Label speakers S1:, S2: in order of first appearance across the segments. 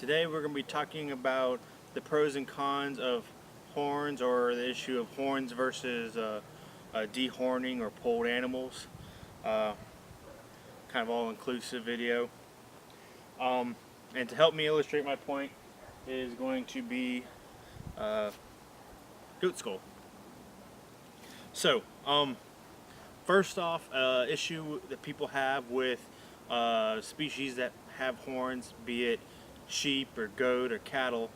S1: Today we're going to be talking about the pros and cons of horns, or the issue of horns versus dehorning or polled animals. Kind of all-inclusive video. And to help me illustrate my point is going to be goat skull. So, first off, issue that people have with species that have horns, be it sheep or goat or cattle,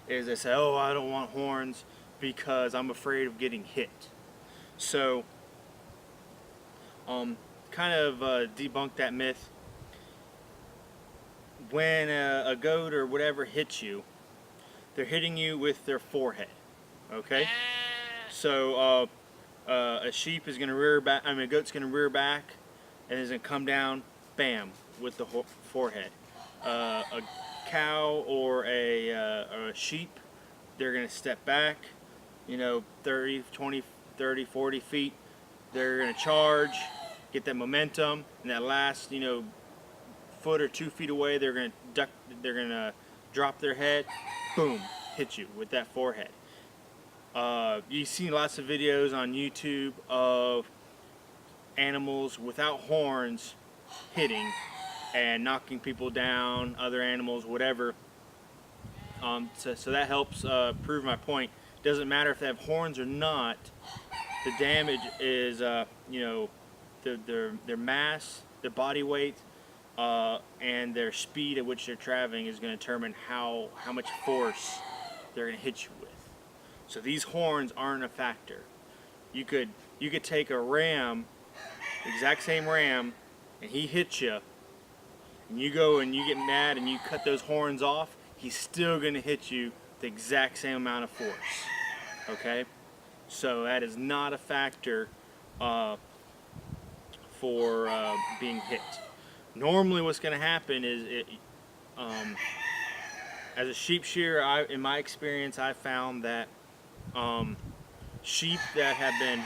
S1: is they say, oh, I don't want horns because I'm afraid of getting hit. So, kind of debunk that myth. When a goat or whatever hits you, they're hitting you with their forehead, okay? So a sheep is going to rear back, a goat's going to rear back and is going to come down, bam, with the forehead. A cow or a sheep, they're going to step back, 30, 20, 30, 40 feet. They're going to charge, get that momentum, and that last, foot or 2 feet away, they're going to duck, they're going to drop their head, boom, hit you with that forehead. You see lots of videos on YouTube of animals without horns hitting and knocking people down, other animals, whatever. So that helps prove my point. Doesn't matter if they have horns or not. The damage is, their mass, their body weight, and their speed at which they're traveling is going to determine how much force they're going to hit you with. So these horns aren't a factor. You could take a ram, exact same ram, and he hits you, and you go and you get mad and you cut those horns off, he's still going to hit you the exact same amount of force. Okay? So that is not a factor for being hit. Normally what's going to happen is, as a sheep shearer, in my experience, I found that sheep that have been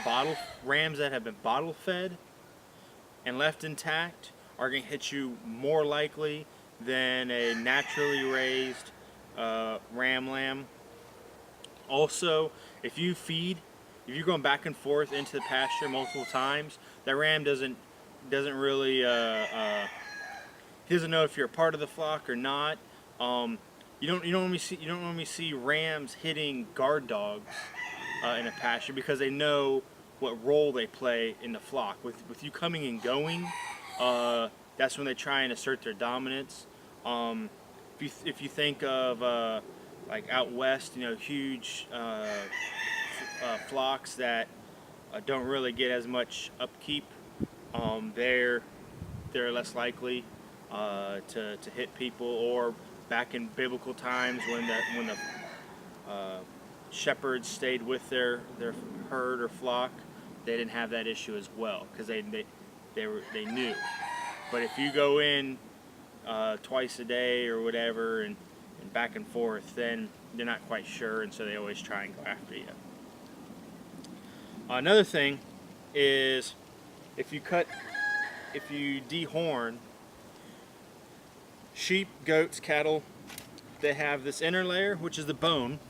S1: rams that have been bottle fed and left intact are going to hit you more likely than a naturally raised lamb. Also, if you're going back and forth into the pasture multiple times, that ram doesn't really he doesn't know if you're a part of the flock or not. You don't normally see rams hitting guard dogs in a pasture because they know what role they play in the flock. With you coming and going, that's when they try and assert their dominance. If you think of like out west, huge flocks that don't really get as much upkeep, they're less likely to hit people. Or back in biblical times when the shepherds stayed with their herd or flock, they didn't have that issue as well because they knew. But if you go in twice a day or whatever and back and forth, then they're not quite sure, and so they always try and go after you. Another thing is if you dehorn, sheep, goats, cattle, they have this inner layer, which is the bone,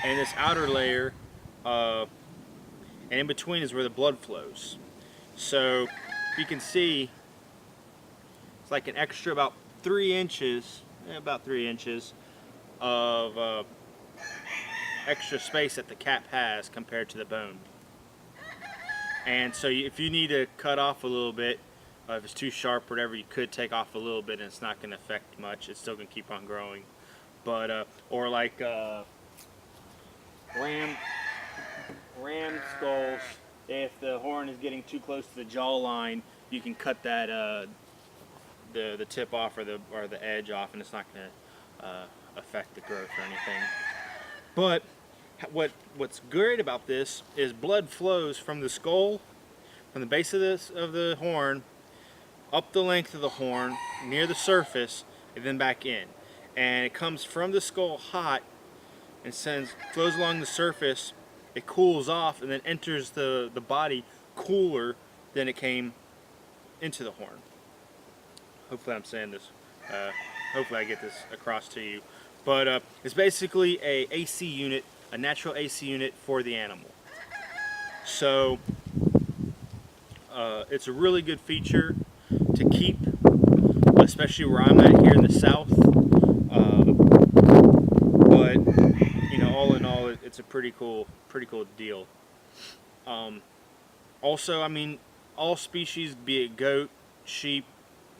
S1: and this outer layer, and in between is where the blood flows. So you can see it's like an extra about 3 inches of extra space that the cap has compared to the bone. And so if you need to cut off a little bit, if it's too sharp or whatever, you could take off a little bit and it's not going to affect much. It's still going to keep on growing. But or like ram skulls, if the horn is getting too close to the jaw line, you can cut that the tip off or the edge off, and it's not going to affect the growth or anything. But what's great about this is blood flows from the skull, from the base of the horn, up the length of the horn, near the surface, and then back in. And it comes from the skull hot and flows along the surface. It cools off and then enters the body cooler than it came into the horn. Hopefully I'm saying this hopefully I get this across to you. But it's basically a AC unit, a natural AC unit for the animal. So it's a really good feature to keep, especially where I'm at here in the south. But you know, all in all, it's a pretty cool deal. Also, I mean, all species, be it goat, sheep,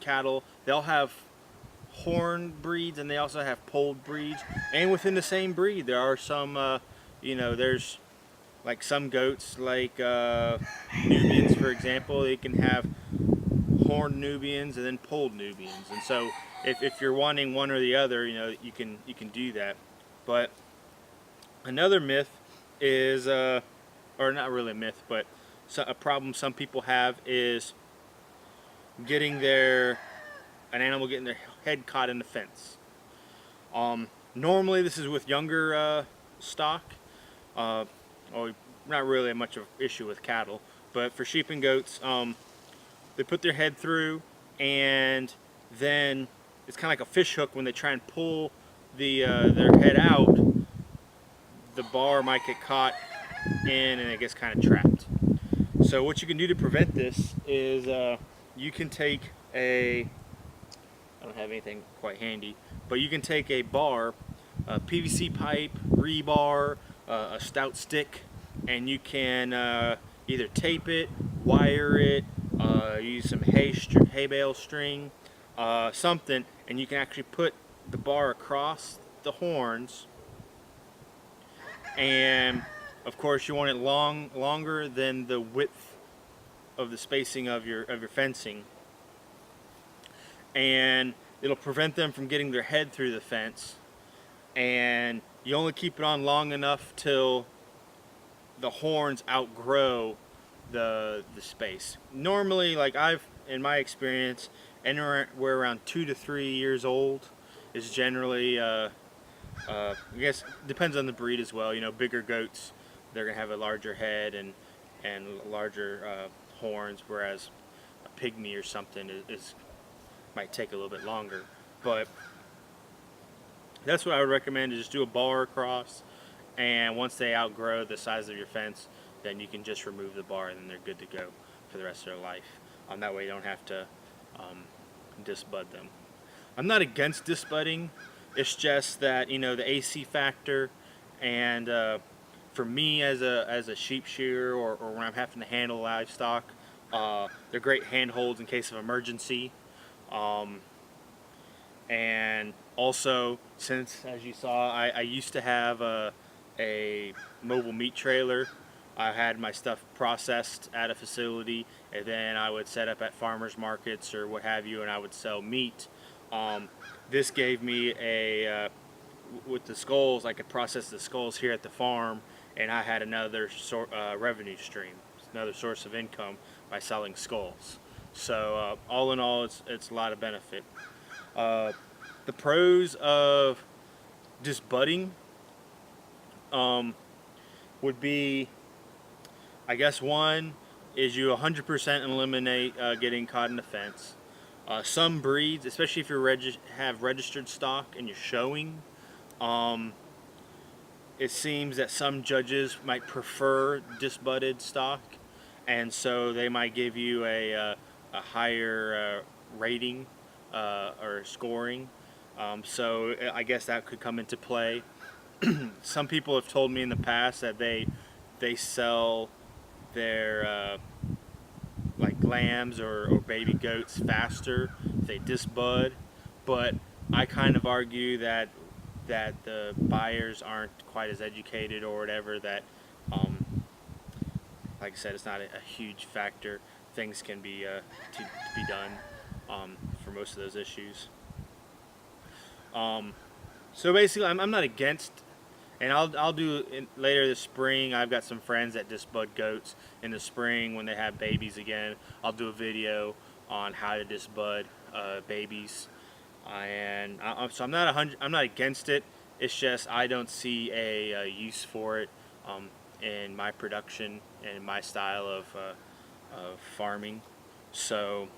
S1: cattle, they'll have horn breeds and they also have polled breeds. And within the same breed, there are some, you know, there's like some goats, like Nubians, for example, they can have horned Nubians and then polled Nubians. And so, if you're wanting one or the other, you know, you can do that. But another myth is, or not really a myth, but a problem some people have is getting an animal getting their head caught in the fence. Normally, this is with younger stock. Or not really much of an issue with cattle, but for sheep and goats, they put their head through, and then it's kind of like a fish hook. When they try and pull their head out, the bar might get caught in and it gets kind of trapped. So what you can do to prevent this is you can take I don't have anything quite handy, but you can take a bar, a PVC pipe, rebar, a stout stick, and you can either tape it, wire it, use some hay bale string, something, and you can actually put the bar across the horns. And of course, you want it longer than the width of the spacing of your fencing, and it'll prevent them from getting their head through the fence. And you only keep it on long enough till the horns outgrow the space. Normally, like in my experience, anywhere around 2 to 3 years old is generally, I guess depends on the breed as well. You know, bigger goats, they're gonna have a larger head and larger horns, whereas a pygmy or something might take a little bit longer. But that's what I would recommend, is just do a bar across, and once they outgrow the size of your fence, then you can just remove the bar and then they're good to go for the rest of their life. That way you don't have to disbud them. I'm not against disbudding, it's just that, you know, the AC factor, and for me as a sheep shearer, or when I'm having to handle livestock, they're great handholds in case of emergency. And also, since, as you saw, I used to have a mobile meat trailer. I had my stuff processed at a facility, and then I would set up at farmers markets or what have you, and I would sell meat. This gave me with the skulls, I could process the skulls here at the farm, and I had another revenue stream, another source of income by selling skulls. So all in all, it's a lot of benefit. The pros of disbudding would be, I guess, one is you 100% eliminate getting caught in the fence. Some breeds, especially if you have registered stock and you're showing, it seems that some judges might prefer disbudded stock, and so they might give you a higher rating or scoring. So I guess that could come into play. Some people have told me in the past that they sell their like lambs or baby goats faster if they disbud, but I kind of argue that the buyers aren't quite as educated or whatever, that like I said, it's not a huge factor. Things can be to be done for most of those issues. So basically, I'm not against, and I'll do later this spring. I've got some friends that disbud goats in the spring when they have babies again. I'll do a video on how to disbud babies, and so I'm not against it. It's just I don't see a use for it in my production and my style of farming. So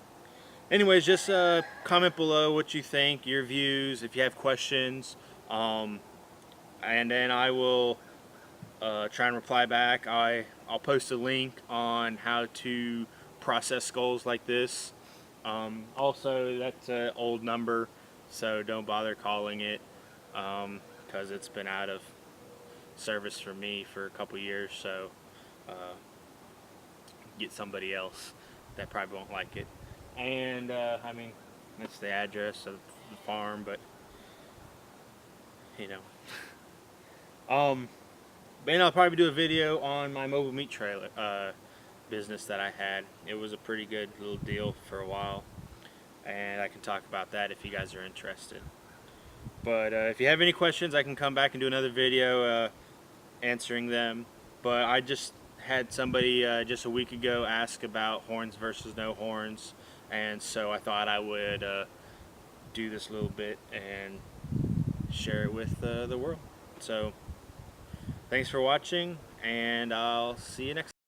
S1: anyways, just comment below what you think, your views, if you have questions, and then I will try and reply back. I'll post a link on how to process skulls like this. Also, that's an old number, so don't bother calling it, because it's been out of service for me for a couple years, so get somebody else that probably won't like it. And I mean, that's the address of the farm, but you know. And I'll probably do a video on my mobile meat trailer business that I had. It was a pretty good little deal for a while, and I can talk about that if you guys are interested. But if you have any questions, I can come back and do another video answering them. But I just had somebody just a week ago ask about horns versus no horns, and so I thought I would do this little bit and share it with the world. So thanks for watching, and I'll see you next time.